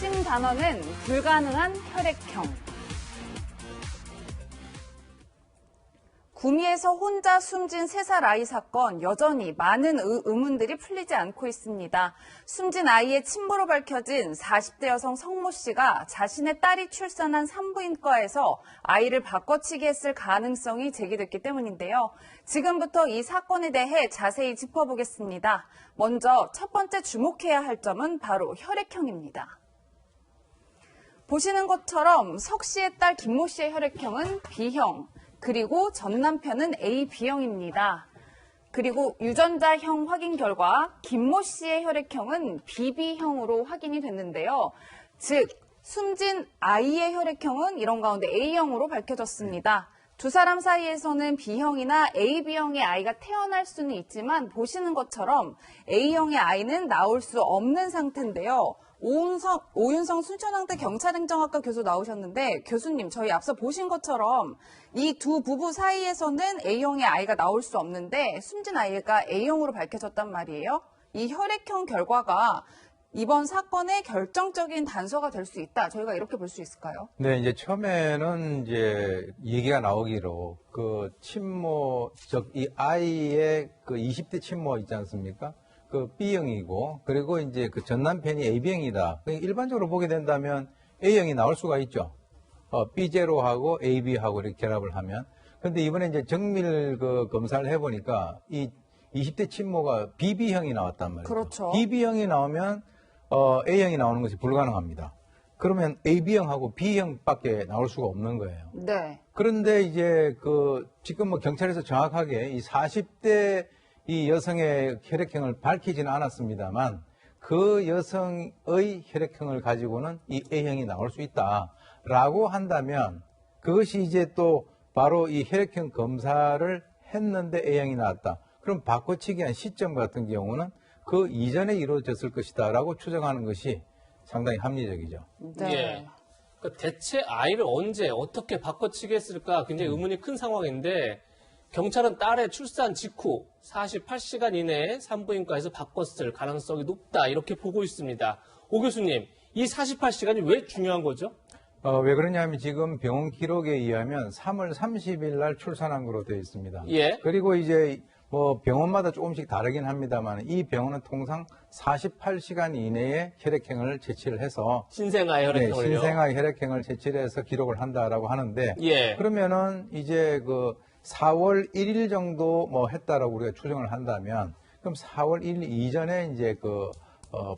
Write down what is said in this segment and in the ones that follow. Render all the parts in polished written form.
핵심 단어는 불가능한 혈액형. 구미에서 혼자 숨진 3살 아이 사건, 여전히 많은 의문들이 풀리지 않고 있습니다. 숨진 아이의 친부로 밝혀진 40대 여성 성모 씨가 자신의 딸이 출산한 산부인과에서 아이를 바꿔치기 했을 가능성이 제기됐기 때문인데요. 지금부터 이 사건에 대해 자세히 짚어보겠습니다. 먼저 첫 번째 주목해야 할 점은 바로 혈액형입니다. 보시는 것처럼 석 씨의 딸 김모 씨의 혈액형은 B형, 그리고 전 남편은 AB형입니다. 그리고 유전자형 확인 결과 김모 씨의 혈액형은 BB형으로 확인이 됐는데요. 즉, 숨진 아이의 혈액형은 이런 가운데 A형으로 밝혀졌습니다. 두 사람 사이에서는 B형이나 AB형의 아이가 태어날 수는 있지만 보시는 것처럼 A형의 아이는 나올 수 없는 상태인데요. 오윤성 순천향대 경찰행정학과 교수 나오셨는데 교수님, 저희 앞서 보신 것처럼 이 두 부부 사이에서는 A형의 아이가 나올 수 없는데 숨진 아이가 A형으로 밝혀졌단 말이에요. 이 혈액형 결과가 이번 사건의 결정적인 단서가 될 수 있다. 저희가 이렇게 볼 수 있을까요? 네, 이제 처음에는 이제 얘기가 나오기로 그 친모, 이 아이의 그 20대 친모 있지 않습니까? 그 B형이고, 그리고 이제 그 전 남편이 AB형이다. 일반적으로 보게 된다면 A형이 나올 수가 있죠. B0하고 AB하고 이렇게 결합을 하면. 근데 이번에 이제 정밀 그 검사를 해보니까 이 20대 친모가 BB형이 나왔단 말이에요. 그렇죠. BB형이 나오면 A형이 나오는 것이 불가능합니다. 그러면 AB형하고 B형밖에 나올 수가 없는 거예요. 네. 그런데 이제 지금 뭐 경찰에서 정확하게 이 40대 이 여성의 혈액형을 밝히지는 않았습니다만 그 여성의 혈액형을 가지고는 이 A형이 나올 수 있다라고 한다면 그것이 이제 또 바로 이 혈액형 검사를 했는데 A형이 나왔다. 그럼 바꿔치기 한 시점 같은 경우는 그 이전에 이루어졌을 것이다라고 추정하는 것이 상당히 합리적이죠. 네. 예. 그러니까 대체 아이를 언제 어떻게 바꿔치기 했을까 굉장히 의문이 큰 상황인데 경찰은 딸의 출산 직후 48시간 이내에 산부인과에서 바꿨을 가능성이 높다 이렇게 보고 있습니다. 오 교수님, 이 48시간이 왜 중요한 거죠? 왜 그러냐면 지금 병원 기록에 의하면 3월 30일 날 출산한 거로 되어 있습니다. 예. 그리고 이제 뭐 병원마다 조금씩 다르긴 합니다만 이 병원은 통상 48시간 이내에 혈액형을 제치를 해서 신생아의 혈액형을요? 네, 신생아의 혈액형을 제치를 해서 기록을 한다라고 하는데 예. 그러면은 이제 4월 1일 정도 뭐 했다라고 우리가 추정을 한다면 그럼 4월 1일 이전에 이제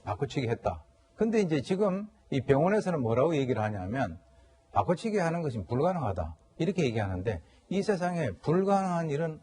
바꿔치기 했다. 근데 이제 지금 이 병원에서는 뭐라고 얘기를 하냐면 바꿔치기 하는 것이 불가능하다. 이렇게 얘기하는데 이 세상에 불가능한 일은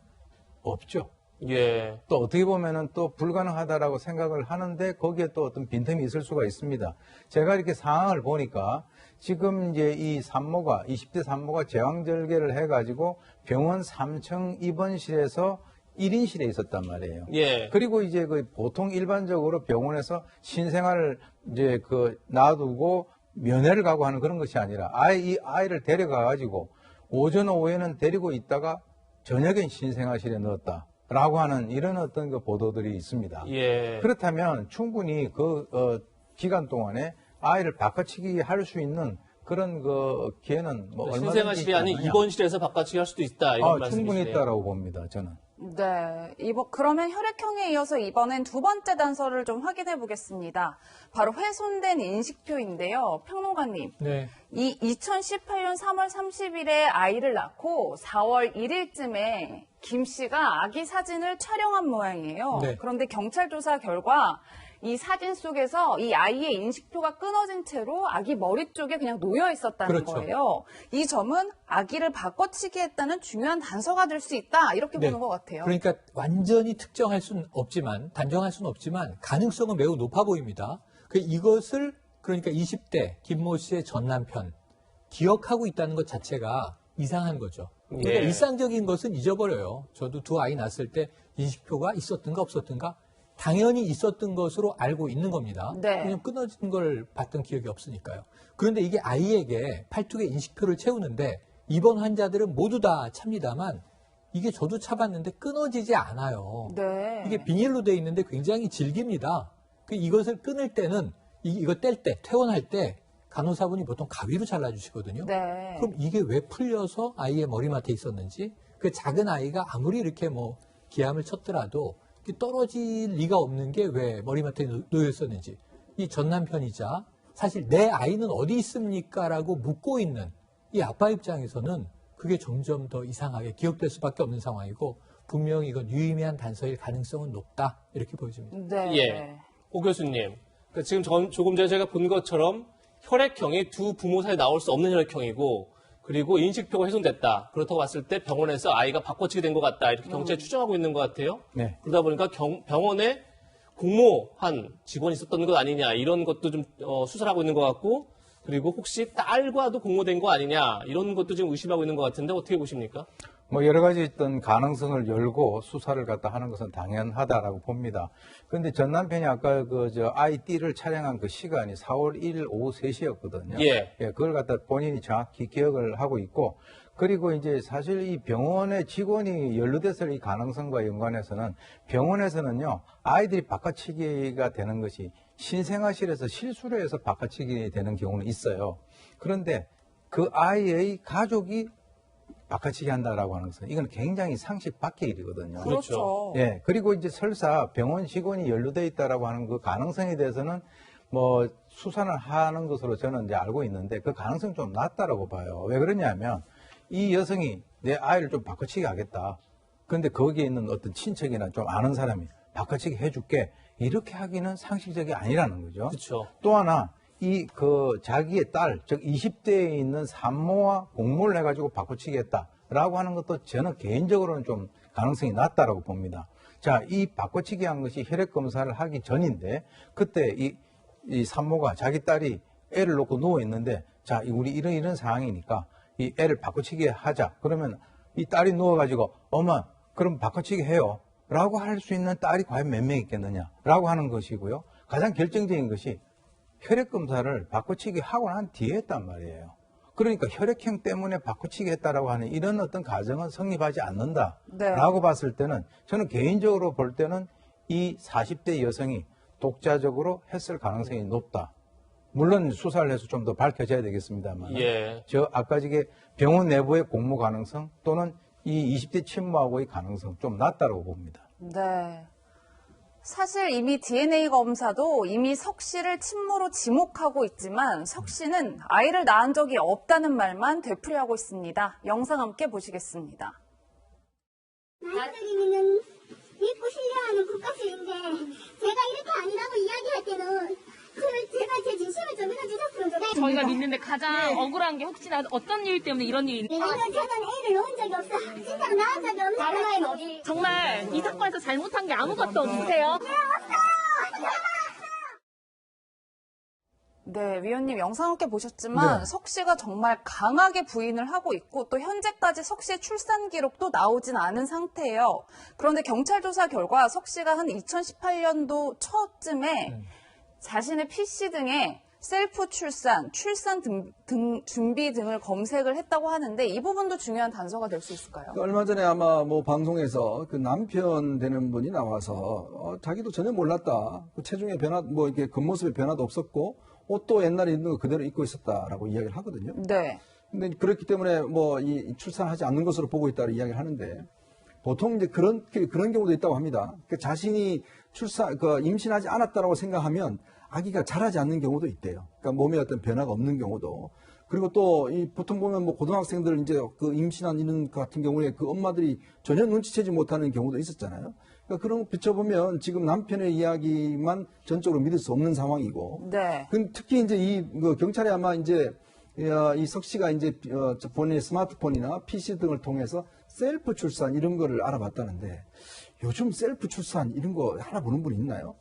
없죠. 예. 또 어떻게 보면은 또 불가능하다라고 생각을 하는데 거기에 또 어떤 빈틈이 있을 수가 있습니다. 제가 이렇게 상황을 보니까 지금 이제 이 산모가 20대 산모가 제왕절개를 해가지고 병원 3층 입원실에서 1인실에 있었단 말이에요. 예. 그리고 이제 보통 일반적으로 병원에서 신생아를 이제 놔두고 면회를 가고 하는 그런 것이 아니라 이 아이를 데려가가지고 오전 오후에는 데리고 있다가 저녁엔 신생아실에 넣었다라고 하는 이런 어떤 보도들이 있습니다. 예. 그렇다면 충분히 기간 동안에 아이를 바꿔치기 할 수 있는 그런 기회는 뭐 얼마든지 신생아실이 아닌 입원실에서 바꿔치기 할 수도 있다 이런 말씀이시네요. 충분히 있다라고 봅니다. 저는. 네. 그러면 혈액형에 이어서 이번엔 두 번째 단서를 좀 확인해 보겠습니다. 바로 훼손된 인식표인데요. 평론가님. 네. 이 2018년 3월 30일에 아이를 낳고 4월 1일쯤에 김 씨가 아기 사진을 촬영한 모양이에요. 네. 그런데 경찰 조사 결과 이 사진 속에서 이 아이의 인식표가 끊어진 채로 아기 머리 쪽에 그냥 놓여 있었다는 그렇죠. 거예요. 이 점은 아기를 바꿔치기 했다는 중요한 단서가 될 수 있다. 이렇게 네. 보는 것 같아요. 그러니까 완전히 특정할 수는 없지만, 단정할 수는 없지만 가능성은 매우 높아 보입니다. 이것을 그러니까 20대 김모 씨의 전 남편 기억하고 있다는 것 자체가 이상한 거죠. 그러니까 네. 일상적인 것은 잊어버려요. 저도 두 아이 낳았을 때 인식표가 있었든가 없었든가 당연히 있었던 것으로 알고 있는 겁니다. 네. 그냥 끊어진 걸 봤던 기억이 없으니까요. 그런데 이게 아이에게 팔뚝에 인식표를 채우는데 입원 환자들은 모두 다 찹니다만 이게 저도 차봤는데 끊어지지 않아요. 네. 이게 비닐로 돼 있는데 굉장히 질깁니다. 이것을 끊을 때는 이거 뗄 때, 퇴원할 때 간호사분이 보통 가위로 잘라주시거든요. 네. 그럼 이게 왜 풀려서 아이의 머리맡에 있었는지, 그 작은 아이가 아무리 이렇게 뭐 기함을 쳤더라도 이렇게 떨어질 리가 없는 게 왜 머리맡에 놓여 있었는지, 이 전 남편이자 사실 내 아이는 어디 있습니까라고 묻고 있는 이 아빠 입장에서는 그게 점점 더 이상하게 기억될 수밖에 없는 상황이고, 분명히 이건 유의미한 단서일 가능성은 높다, 이렇게 보여집니다. 네. 예. 오 교수님, 그러니까 지금 조금 전에 제가 본 것처럼 혈액형이 두 부모 사이에 나올 수 없는 혈액형이고, 그리고 인식표가 훼손됐다. 그렇다고 봤을 때 병원에서 아이가 바꿔치기 된 것 같다. 이렇게 경찰이 추정하고 있는 것 같아요. 네. 그러다 보니까 병원에 공모한 직원이 있었던 것 아니냐, 이런 것도 좀 수사를 하고 있는 것 같고, 그리고 혹시 딸과도 공모된 거 아니냐, 이런 것도 지금 의심하고 있는 것 같은데 어떻게 보십니까? 뭐 여러 가지 어떤 가능성을 열고 수사를 갖다 하는 것은 당연하다라고 봅니다. 그런데 전 남편이 아까 아이 띠를 촬영한 그 시간이 4월 1일 오후 3시였거든요. 예. 그걸 갖다 본인이 정확히 기억을 하고 있고, 그리고 이제 사실 이 병원의 직원이 연루됐을 이 가능성과 연관해서는 병원에서는요, 아이들이 바꿔치기가 되는 것이 신생아실에서 실수로 해서 바꿔치기 되는 경우는 있어요. 그런데 그 아이의 가족이 바꿔치기 한다라고 하는 것은 이건 굉장히 상식 밖의 일이거든요. 그렇죠. 예. 그리고 이제 설사 병원 직원이 연루돼 있다라고 하는 그 가능성에 대해서는 뭐 수사를 하는 것으로 저는 이제 알고 있는데, 그 가능성이 좀 낮다라고 봐요. 왜 그러냐면 이 여성이 내 아이를 좀 바꿔치기 하겠다. 그런데 거기에 있는 어떤 친척이나 좀 아는 사람이 바꿔치기 해줄게, 이렇게 하기는 상식적이 아니라는 거죠. 그렇죠. 또 하나, 자기의 딸, 즉 20대에 있는 산모와 공모를 해가지고 바꿔치기 했다라고 하는 것도 저는 개인적으로는 좀 가능성이 낮다라고 봅니다. 자, 이 바꿔치기 한 것이 혈액검사를 하기 전인데, 그때 이 산모가 자기 딸이 애를 놓고 누워 있는데, 자, 우리 이런 상황이니까 이 애를 바꿔치기 하자. 그러면 이 딸이 누워가지고, 엄마, 그럼 바꿔치기 해요. 라고 할 수 있는 딸이 과연 몇 명 있겠느냐. 라고 하는 것이고요. 가장 결정적인 것이 혈액검사를 바꿔치기 하고 난 뒤에 했단 말이에요. 그러니까 혈액형 때문에 바꿔치기 했다라고 하는 이런 어떤 가정은 성립하지 않는다라고 네. 봤을 때는, 저는 개인적으로 볼 때는 이 40대 여성이 독자적으로 했을 가능성이 높다. 물론 수사를 해서 좀 더 밝혀져야 되겠습니다만, 예. 아까 저게 병원 내부의 공모 가능성 또는 이 20대 친모하고의 가능성 좀 낮다고 봅니다. 네. 사실 이미 DNA 검사도 이미 석 씨를 친모로 지목하고 있지만 석 씨는 아이를 낳은 적이 없다는 말만 되풀이하고 있습니다. 영상 함께 보시겠습니다. 나이들이면은 믿고 신뢰하는 국가수인데 제가 이렇게 아니라고 이야기할 때는 제가 제 진심을 좀 믿어주셨으면 좋겠어요. 저희가 믿는데 가장 억울한 게 혹시나 어떤 일 때문에 이런 일이 왜냐면 저는 애를 놓은 적이 없어. 진짜로 낳은 적이 없는 다른 아이는 어디? 정말 이 사건에서 잘못한 게 아무것도 없으세요? 네, 위원님 영상 함께 보셨지만 네. 석 씨가 정말 강하게 부인을 하고 있고 또 현재까지 석 씨의 출산 기록도 나오진 않은 상태예요. 그런데 경찰 조사 결과 석 씨가 한 2018년도 초쯤에 자신의 PC 등에 셀프 출산 준비 등을 검색을 했다고 하는데 이 부분도 중요한 단서가 될 수 있을까요? 얼마 전에 아마 뭐 방송에서 그 남편 되는 분이 나와서 자기도 전혀 몰랐다. 그 체중의 변화, 뭐 이렇게 겉모습의 변화도 없었고 옷도 옛날에 입는 거 그대로 입고 있었다라고 이야기를 하거든요. 네. 근데 그렇기 때문에 뭐 이 출산하지 않는 것으로 보고 있다고 이야기를 하는데, 보통 이제 그런 경우도 있다고 합니다. 그 자신이 임신하지 않았다라고 생각하면 아기가 자라지 않는 경우도 있대요. 그러니까 몸에 어떤 변화가 없는 경우도. 그리고 또 보통 보면 뭐 고등학생들 이제 그 임신한 이런 같은 경우에 그 엄마들이 전혀 눈치채지 못하는 경우도 있었잖아요. 그러니까 그런 거 비춰보면 지금 남편의 이야기만 전적으로 믿을 수 없는 상황이고. 네. 특히 이제 경찰이 아마 이제 이 석 씨가 이제 본인의 스마트폰이나 PC 등을 통해서 셀프 출산 이런 거를 알아봤다는데, 요즘 셀프 출산 이런 거 알아보는 분이 있나요?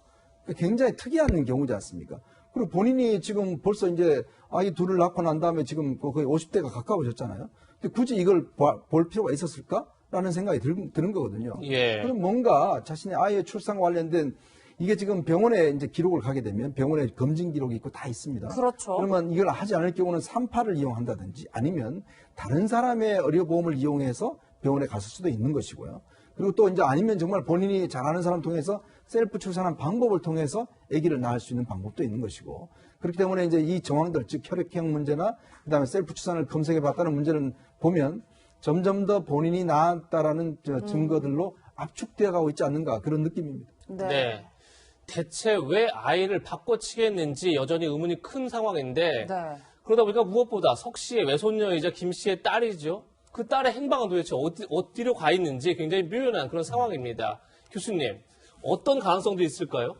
굉장히 특이한 경우지 않습니까? 그리고 본인이 지금 벌써 이제 아이 둘을 낳고 난 다음에 지금 거의 50대가 가까워졌잖아요. 근데 굳이 이걸 볼 필요가 있었을까라는 생각이 드는 거거든요. 예. 그럼 뭔가 자신의 아이의 출산 관련된 이게 지금 병원에 이제 기록을 가게 되면 병원에 검진 기록이 있고 다 있습니다. 그렇죠. 그러면 이걸 하지 않을 경우는 3파를 이용한다든지 아니면 다른 사람의 의료보험을 이용해서 병원에 갔을 수도 있는 것이고요. 그리고 또 이제 아니면 정말 본인이 잘 아는 사람 통해서 셀프 출산한 방법을 통해서 아기를 낳을 수 있는 방법도 있는 것이고 그렇기 때문에 이제 이 정황들 즉 혈액형 문제나 그다음에 셀프 출산을 검색해 봤다는 문제는 보면 점점 더 본인이 낳았다라는 증거들로 압축되어 가고 있지 않는가 그런 느낌입니다. 네. 대체 왜 아이를 바꿔치겠는지 여전히 의문이 큰 상황인데 네. 그러다 보니까 무엇보다 석 씨의 외손녀이자 김 씨의 딸이죠. 그 딸의 행방은 도대체 어디로 가 있는지 굉장히 묘연한 그런 상황입니다. 교수님, 어떤 가능성도 있을까요?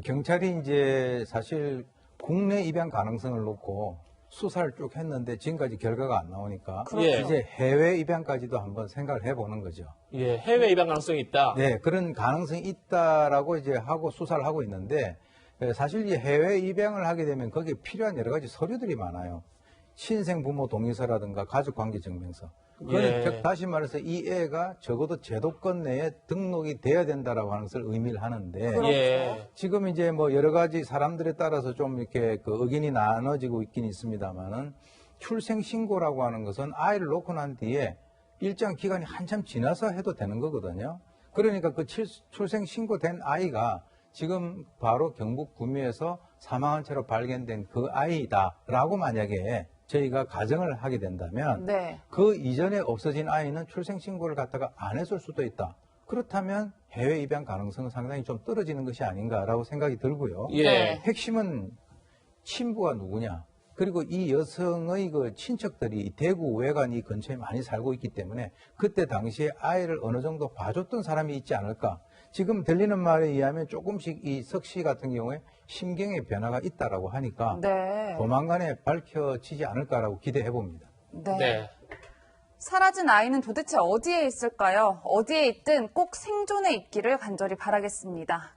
경찰이 이제 사실 국내 입양 가능성을 놓고 수사를 쭉 했는데 지금까지 결과가 안 나오니까 예. 이제 해외 입양까지도 한번 생각을 해보는 거죠. 예, 해외 입양 가능성이 있다. 네, 그런 가능성이 있다라고 이제 하고 수사를 하고 있는데 사실 이 해외 입양을 하게 되면 거기에 필요한 여러 가지 서류들이 많아요. 신생 부모 동의서라든가 가족관계증명서. 예. 즉 다시 말해서 이 애가 적어도 제도권 내에 등록이 돼야 된다라고 하는 것을 의미를 하는데 예. 지금 이제 뭐 여러 가지 사람들에 따라서 좀 이렇게 그 의견이 나눠지고 있긴 있습니다만은 출생 신고라고 하는 것은 아이를 놓고 난 뒤에 일정 기간이 한참 지나서 해도 되는 거거든요. 그러니까 그 출생 신고된 아이가 지금 바로 경북 구미에서 사망한 채로 발견된 그 아이다라고 만약에 저희가 가정을 하게 된다면 네. 그 이전에 없어진 아이는 출생 신고를 갖다가 안 했을 수도 있다. 그렇다면 해외 입양 가능성은 상당히 좀 떨어지는 것이 아닌가라고 생각이 들고요. 예. 네. 핵심은 친부가 누구냐. 그리고 이 여성의 그 친척들이 대구 외관 이 근처에 많이 살고 있기 때문에 그때 당시에 아이를 어느 정도 봐줬던 사람이 있지 않을까. 지금 들리는 말에 의하면 조금씩 이 석 씨 같은 경우에 심경의 변화가 있다라고 하니까 네. 조만간에 밝혀지지 않을까라고 기대해 봅니다. 네. 네. 사라진 아이는 도대체 어디에 있을까요? 어디에 있든 꼭 생존해 있기를 간절히 바라겠습니다.